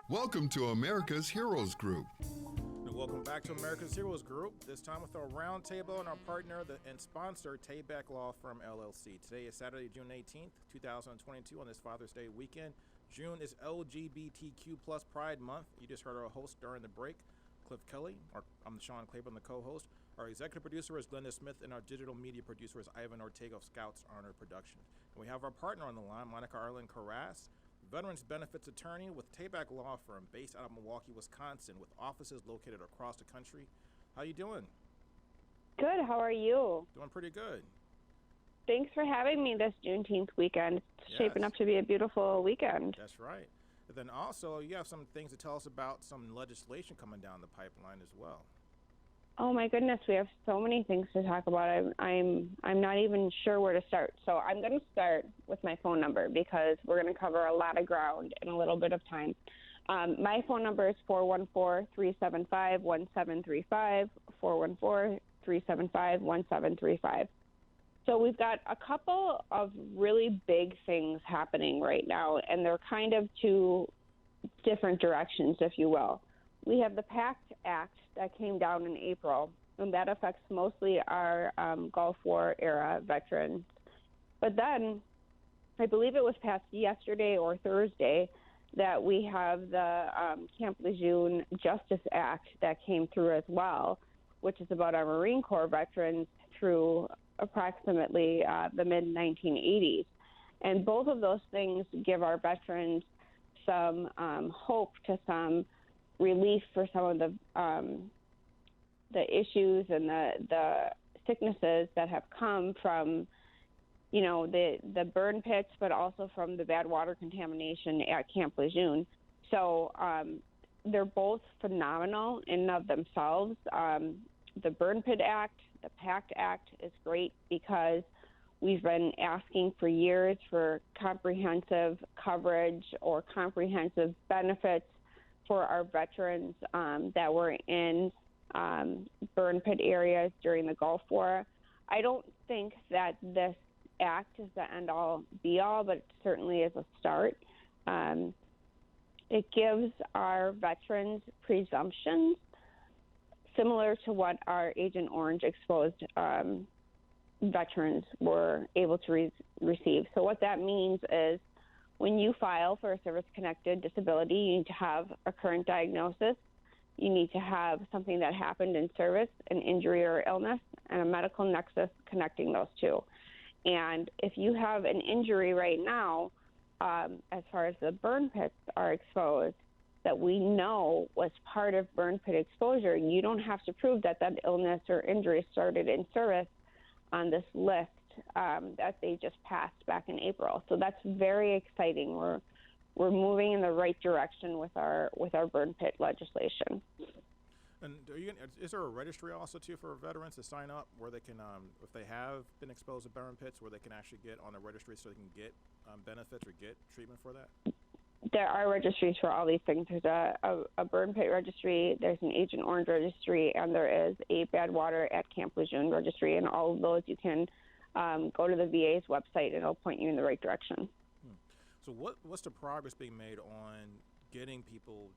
Welcome to America's Heroes Group. And welcome back to America's Heroes Group, this time with our roundtable and our partner and sponsor, Tabak Law Firm, LLC. Today is Saturday, June 18th, 2022, on this Father's Day weekend. June is LGBTQ plus Pride Month. You just heard our host during the break, Kelley. I'm Sean Claiborne, the co-host. Our executive producer is Glenda Smith, and our digital media producer is Ivan Ortega of Scouts Honor Productions. And we have our partner on the line, Irelan Karas, Veterans Benefits Attorney with Tabak Law Firm, based out of Milwaukee, Wisconsin, with offices located across the country. How you doing? Good. How are you? Doing pretty good. Thanks for having me this Juneteenth weekend. It's shaping up to be a beautiful weekend. That's right. And then also, you have some things to tell us about some legislation coming down the pipeline as well. Oh my goodness, we have so many things to talk about. I'm not even sure where to start. So I'm going to start with my phone number because we're going to cover a lot of ground in a little bit of time. My phone number is 414-375-1735, 414-375-1735. So we've got a couple of really big things happening right now, and they're kind of two different directions, if you will. We have the PACT Act that came down in April, and that affects mostly our Gulf War era veterans. But then, I believe it was passed yesterday or Thursday, that we have the Camp Lejeune Justice Act that came through as well, which is about our Marine Corps veterans through approximately the mid-1980s. And both of those things give our veterans some hope to some relief for some of the issues and the sicknesses that have come from, the burn pits, but also from the bad water contamination at Camp Lejeune. So they're both phenomenal in and of themselves. The Burn Pit Act, the PACT Act is great because we've been asking for years for comprehensive coverage or comprehensive benefits for our veterans that were in burn pit areas during the Gulf War. I don't think that this act is the end-all, be-all, but it certainly is a start. It gives our veterans presumptions similar to what our Agent Orange exposed veterans were able to receive. So what that means is when you file for a service-connected disability, you need to have a current diagnosis. You need to have something that happened in service, an injury or illness, and a medical nexus connecting those two. And if you have an injury right now, as far as the burn pits are exposed, that we know was part of burn pit exposure, you don't have to prove that that illness or injury started in service on this list that they just passed back in April. So that's very exciting. We're moving in the right direction with our burn pit legislation. And is there a registry also too for veterans to sign up where they can, if they have been exposed to burn pits, where they can actually get on the registry so they can get benefits or get treatment for that? There are registries for all these things. There's a burn pit registry, there's an Agent Orange registry, and there is a bad water at Camp Lejeune registry. And all of those you can go to the VA's website and it'll point you in the right direction. So what's the progress being made on getting people,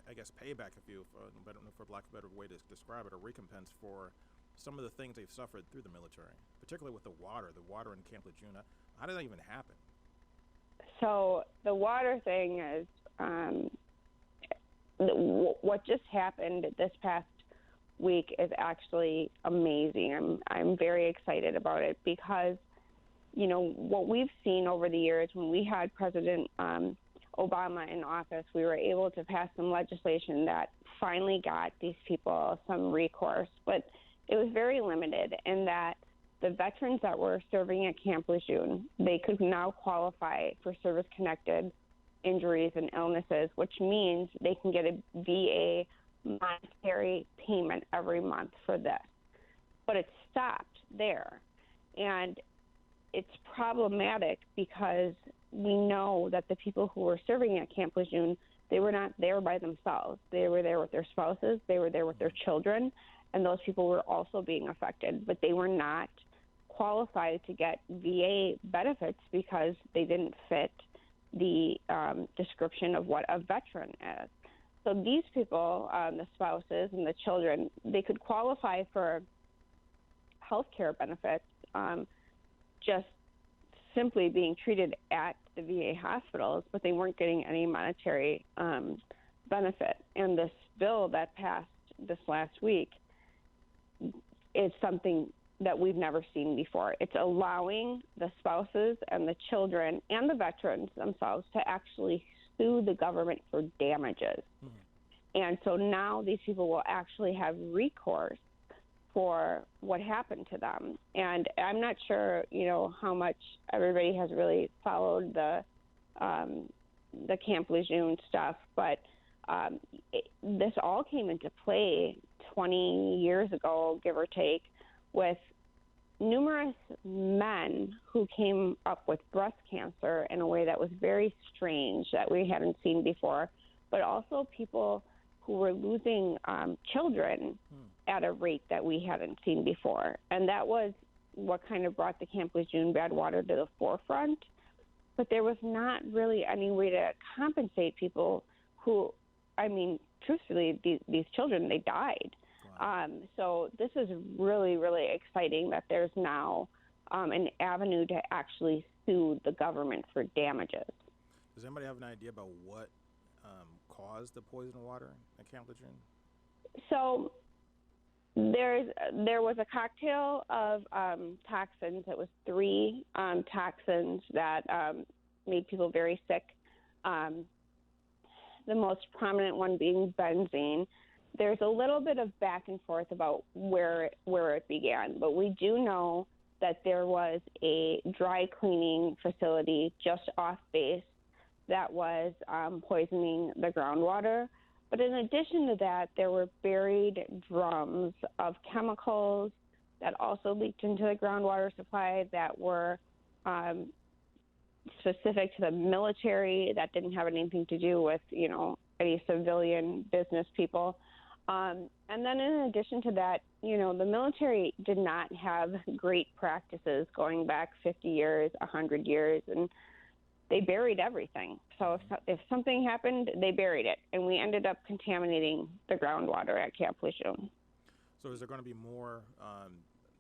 I guess, payback, for lack of a better way to describe it, or recompense for some of the things they've suffered through the military, particularly with the water in Camp Lejeune? How did that even happen? So the water thing is what just happened this past week is actually amazing. I'm very excited about it because, what we've seen over the years when we had President Obama in office, we were able to pass some legislation that finally got these people some recourse, but it was very limited in that the veterans that were serving at Camp Lejeune, they could now qualify for service-connected injuries and illnesses, which means they can get a VA monetary payment every month for this. But it stopped there. And it's problematic because we know that the people who were serving at Camp Lejeune, they were not there by themselves. They were there with their spouses. They were there with their children. And those people were also being affected. But they were not qualified to get VA benefits because they didn't fit the description of what a veteran is. So these people, the spouses and the children, they could qualify for health care benefits just simply being treated at the VA hospitals, but they weren't getting any monetary benefit. And this bill that passed this last week is something that we've never seen before. It's allowing the spouses and the children and the veterans themselves to actually sue the government for damages. And so now these people will actually have recourse for what happened to them. And I'm not sure, how much everybody has really followed the Camp Lejeune stuff, but this all came into play 20 years ago, give or take, with numerous men who came up with breast cancer in a way that was very strange that we hadn't seen before, but also people who were losing children at a rate that we hadn't seen before. And that was what kind of brought the Camp Lejeune bad water to the forefront. But there was not really any way to compensate people who, truthfully, these children, they died. Wow. So this is really, really exciting that there's now an avenue to actually sue the government for damages. Does anybody have an idea about what caused the poison water at Camp Lejeune? So there was a cocktail of toxins. It was 3 toxins that made people very sick. The most prominent one being benzene. There's a little bit of back and forth about where it began, but we do know that there was a dry cleaning facility just off base that was poisoning the groundwater. But in addition to that, there were buried drums of chemicals that also leaked into the groundwater supply that were specific to the military, that didn't have anything to do with, any civilian business people. And then in addition to that, the military did not have great practices going back 50 years, 100 years, and they buried everything. So if something happened, they buried it, and we ended up contaminating the groundwater at Camp Lejeune. So is there going to be more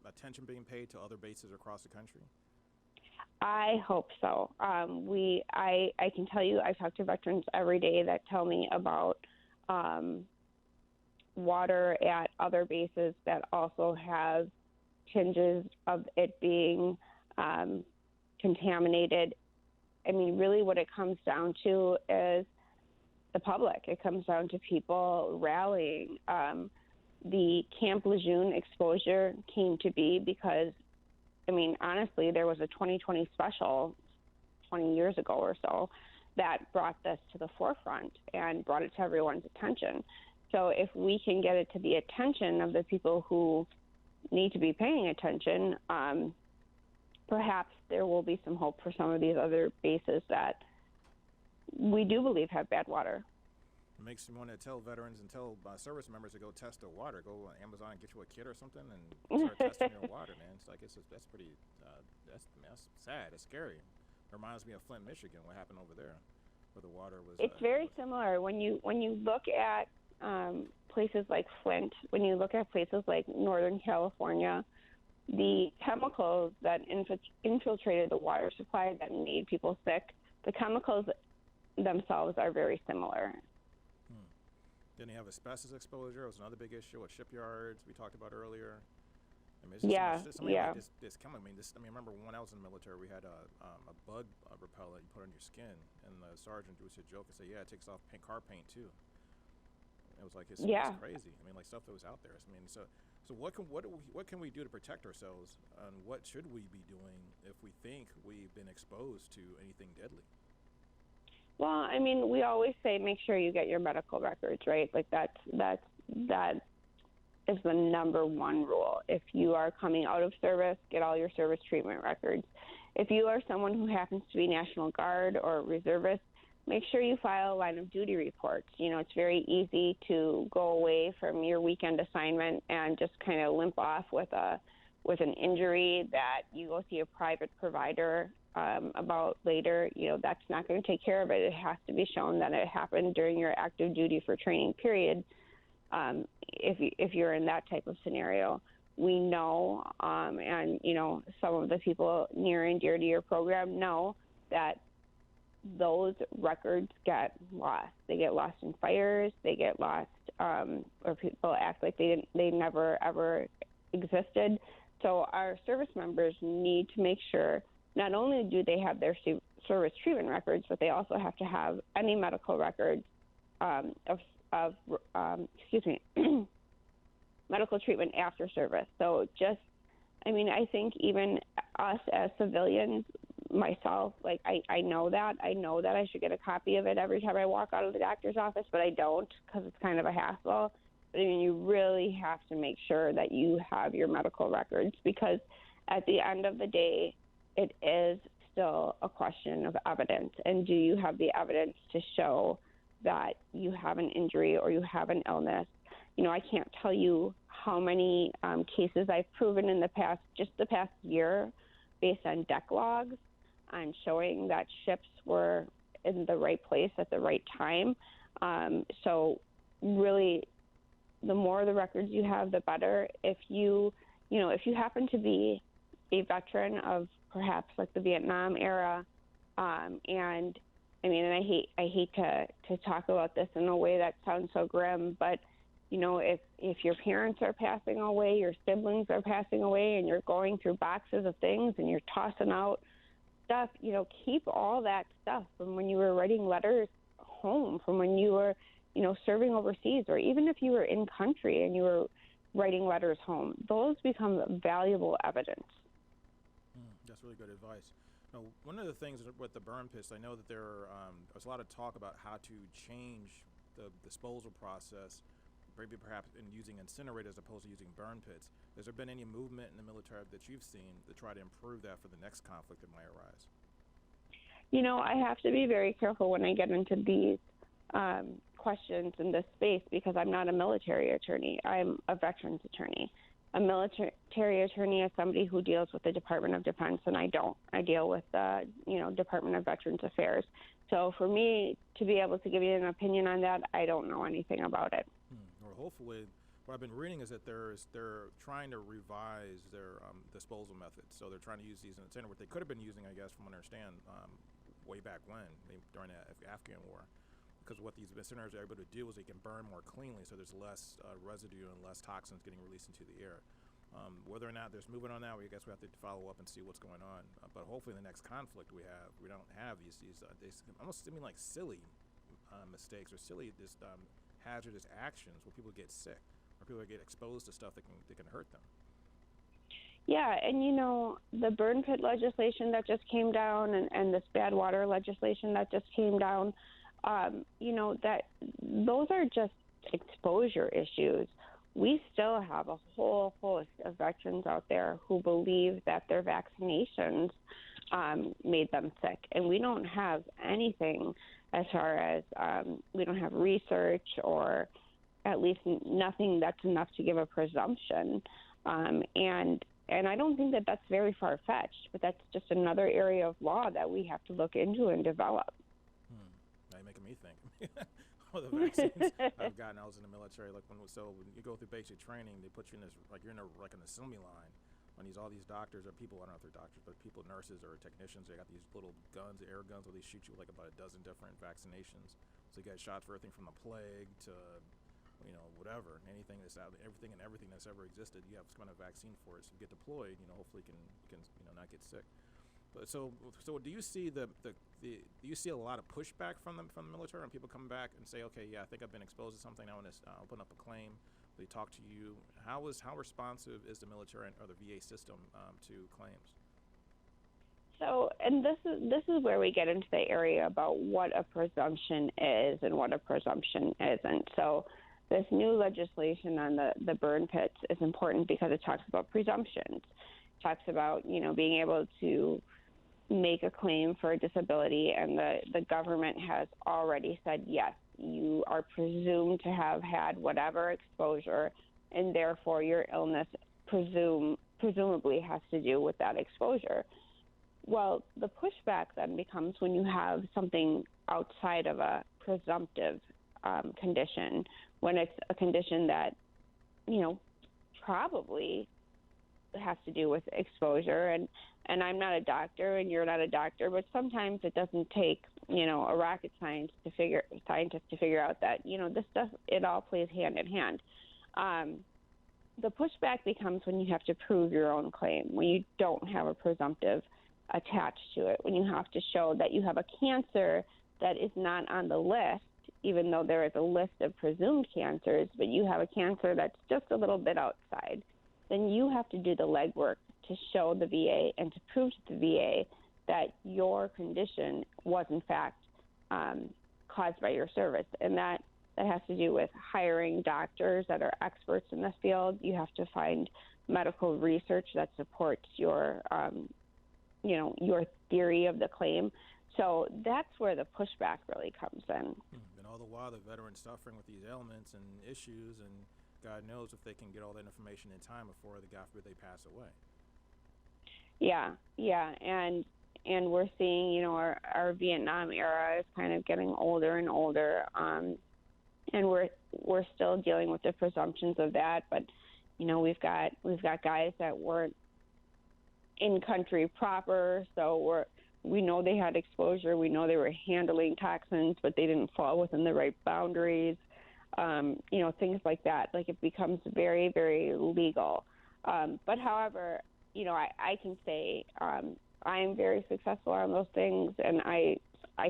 attention being paid to other bases across the country? I hope so. I can tell you, I talk to veterans every day that tell me about water at other bases that also have tinges of it being contaminated. Really what it comes down to is the public. It comes down to people rallying. The Camp Lejeune exposure came to be because, honestly, there was a 2020 special 20 years ago or so that brought this to the forefront and brought it to everyone's attention. So if we can get it to the attention of the people who need to be paying attention, perhaps there will be some hope for some of these other bases that we do believe have bad water. It makes me want to tell veterans and tell service members to go test their water. Go on Amazon and get you a kit or something and start testing your water, man. It's like that's pretty that's sad. It's scary. It reminds me of Flint, Michigan. What happened over there, where the water was. It's very similar when you look at places like Flint. When you look at places like Northern California, the chemicals that infiltrated the water supply that made people sick, the chemicals themselves are very similar. Then you have asbestos exposure. It was another big issue with shipyards we talked about earlier. It's this chemical. Remember when I was in the military, we had a bug repellent you put on your skin, and the sergeant used to joke and say, "Yeah, it takes off car paint too." It was like it's crazy. Stuff that was out there. So what can we do to protect ourselves, and what should we be doing if we think we've been exposed to anything deadly? Well, we always say make sure you get your medical records, right? Like that is the number one rule. If you are coming out of service, get all your service treatment records. If you are someone who happens to be National Guard or reservist, make sure you file line of duty reports. It's very easy to go away from your weekend assignment and just kind of limp off with an injury that you go see a private provider about later, that's not going to take care of it. It has to be shown that it happened during your active duty for training period. If you're in that type of scenario, we know, and some of the people near and dear to your program know that those records get lost. They get lost in fires. They get lost, or people act like they never ever existed. So our service members need to make sure not only do they have their service treatment records, but they also have to have any medical records medical treatment after service. So I think even us as civilians, myself, like I know that I should get a copy of it every time I walk out of the doctor's office, but I don't because it's kind of a hassle. But you really have to make sure that you have your medical records, because at the end of the day, it is still a question of evidence. And do you have the evidence to show that you have an injury or you have an illness? I can't tell you how many cases I've proven in the past year based on deck logs on showing that ships were in the right place at the right time. So really, the more the records you have, the better. If you happen to be a veteran of perhaps like the Vietnam era, and I hate to talk about this in a way that sounds so grim, but if your parents are passing away, your siblings are passing away, and you're going through boxes of things and you're tossing out stuff, keep all that stuff from when you were writing letters home, from when you were serving overseas, or even if you were in country and you were writing letters home. Those become valuable evidence. That's really good advice. Now, one of the things with the burn pits, I know that there's a lot of talk about how to change the disposal process, maybe perhaps in using incinerators as opposed to using burn pits. Has there been any movement in the military that you've seen to try to improve that for the next conflict that might arise? I have to be very careful when I get into these questions in this space, because I'm not a military attorney. I'm a veterans attorney. A military attorney is somebody who deals with the Department of Defense, and I don't. I deal with the Department of Veterans Affairs. So for me to be able to give you an opinion on that, I don't know anything about it. Or hopefully, what I've been reading is that they're trying to revise their disposal methods. So they're trying to use these in what they could have been using, I guess, from what I understand, way back when, during the Afghan war. Because what these incinerators are able to do is they can burn more cleanly, so there's less residue and less toxins getting released into the air. Whether or not there's movement on that, I guess we have to follow up and see what's going on. But hopefully, in the next conflict we don't have these almost seem like silly mistakes or silly hazardous actions where people get sick or people get exposed to stuff that can hurt them. Yeah, and the burn pit legislation that just came down and this bad water legislation that just came down, that those are just exposure issues. We still have a whole host of veterans out there who believe that their vaccinations made them sick, and we don't have anything as far as we don't have research, or at least nothing that's enough to give a presumption. And I don't think that that's very far-fetched, but that's just another area of law that we have to look into and develop. Now you're making me think. All the vaccines I've gotten, I was in the military. When you go through basic training, they put you in this, you're in an assembly line. When all these doctors or people, I don't know if they're doctors, but people, nurses or technicians, they got these little guns, air guns, where they shoot you with about a dozen different vaccinations. So you get shots for everything from the plague to whatever, everything that's ever existed. You have some kind of vaccine for it. So you get deployed, hopefully can not get sick. But so do you see do you see a lot of pushback from the military, and people come back and say, okay, yeah, I think I've been exposed to something. I want to open up a claim. They talk to you. How responsive is the military or the VA system to claims? So, and this is where we get into the area about what a presumption is and what a presumption isn't. So this new legislation on the burn pits is important because it talks about presumptions. It talks about, being able to make a claim for a disability, and the government has already said, yes, you are presumed to have had whatever exposure, and therefore your illness presumably has to do with that exposure. Well, the pushback then becomes when you have something outside of a presumptive condition, when it's a condition that, probably has to do with exposure. And I'm not a doctor and you're not a doctor, but sometimes it doesn't take, a rocket scientist to figure out that, this stuff, it all plays hand in hand. The pushback becomes when you have to prove your own claim, when you don't have a presumptive attached to it, when you have to show that you have a cancer that is not on the list, even though there is a list of presumed cancers, but you have a cancer that's just a little bit outside, then you have to do the legwork to show the VA and to prove to the VA that your condition was in fact caused by your service. And that has to do with hiring doctors that are experts in this field. You have to find medical research that supports your theory of the claim. So that's where the pushback really comes in. And all the while, the veteran's suffering with these ailments and issues, and God knows if they can get all that information in time before God forbid they pass away. Yeah, and we're seeing, our Vietnam era is kind of getting older and older, and we're still dealing with the presumptions of that. But we've got guys that weren't in country proper, so we know they had exposure. We know they were handling toxins, but they didn't fall within the right boundaries. Things like that. Like, it becomes very, very legal. But however, I can say I'm very successful on those things, and I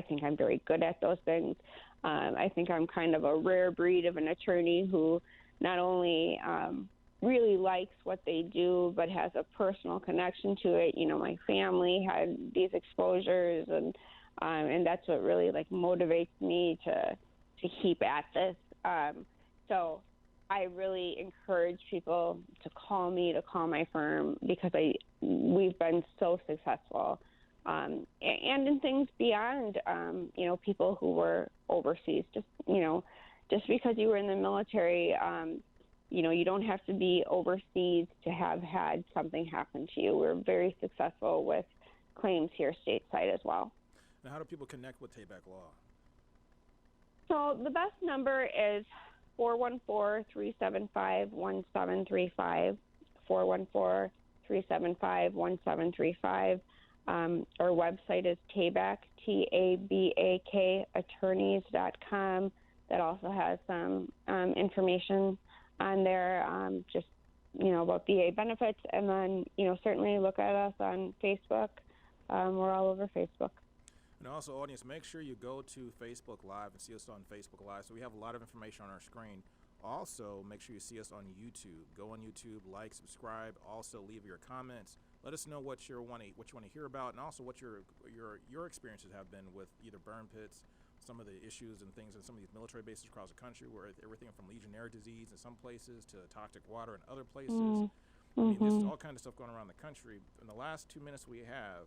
think I'm very good at those things. I think I'm kind of a rare breed of an attorney who not only really likes what they do, but has a personal connection to it. My family had these exposures, and that's what really motivates me to keep at this. So I really encourage people to call me, to call my firm, because we've been so successful. And in things beyond, people who were overseas, just because you were in the military, you don't have to be overseas to have had something happen to you. We're very successful with claims here stateside as well. Now, how do people connect with Tabak Law? So the best number is 414-375-1735, 414-375-1735. Our website is Tabak, Tabak, attorneys.com. That also has some information on there, about VA benefits. And then, certainly look at us on Facebook. We're all over Facebook. And also, audience, make sure you go to Facebook Live and see us on Facebook Live. So we have a lot of information on our screen. Also, make sure you see us on YouTube. Go on YouTube, like, subscribe. Also, leave your comments. Let us know what you want to hear about, and also what your experiences have been with either burn pits, some of the issues and things in some of these military bases across the country, where everything from Legionnaire disease in some places to toxic water in other places. I mean, there's all kinds of stuff going around the country. In the last 2 minutes we have,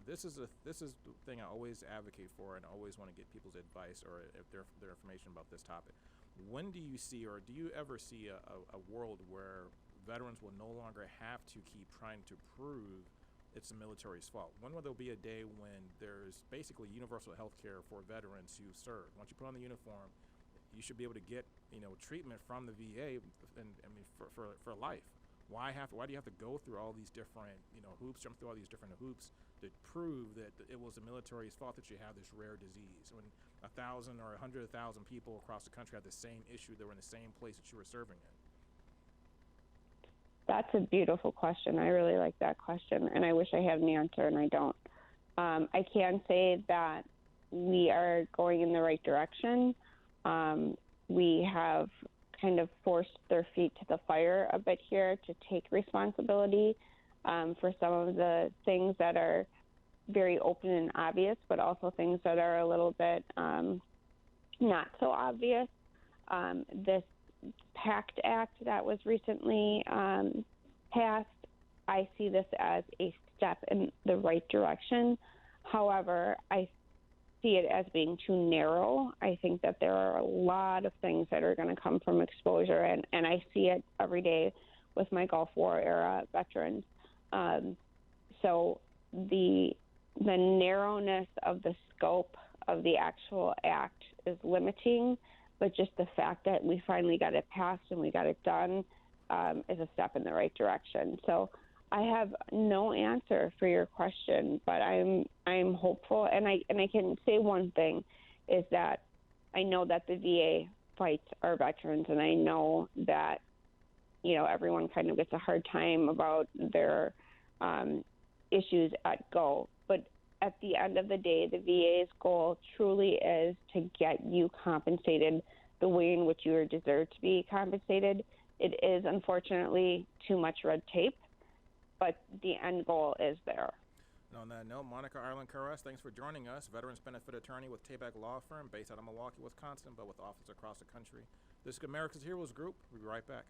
this is the thing I always advocate for, and I always want to get people's advice or if their information about this topic. When do you see, or do you ever see a world where veterans will no longer have to keep trying to prove it's the military's fault? When will there be a day when there's basically universal health care for veterans who serve? Once you put on the uniform, you should be able to get treatment from the VA, and for life. Why do you have to go through all these different hoops, jump through all these different hoops to prove that it was the military's fault that you have this rare disease, when 1,000 or 100,000 people across the country had the same issue, they were in the same place that you were serving in? That's a beautiful question. I really like that question, and I wish I had an answer, and I don't. I can say that we are going in the right direction. We have kind of forced their feet to the fire a bit here to take responsibility for some of the things that are very open and obvious, but also things that are a little bit not so obvious. This PACT Act that was recently passed, I see this as a step in the right direction. However, I see it as being too narrow. I think that there are a lot of things that are going to come from exposure, and I see it every day with my Gulf War era veterans. So the the narrowness of the scope of the actual act is limiting, but just the fact that we finally got it passed and we got it done is a step in the right direction. So I have no answer for your question, but I'm hopeful, and I can say one thing is that I know that the VA fights our veterans, and I know that everyone kind of gets a hard time about their issues at go, but at the end of the day, the VA's goal truly is to get you compensated the way in which you are deserved to be compensated. It is unfortunately too much red tape, but the end goal is there. And on that note, Monica Irelan Karas, thanks for joining us. Veterans Benefit Attorney with Tabak Law Firm, based out of Milwaukee, Wisconsin, but with offices across the country. This is America's Heroes Group. We'll be right back.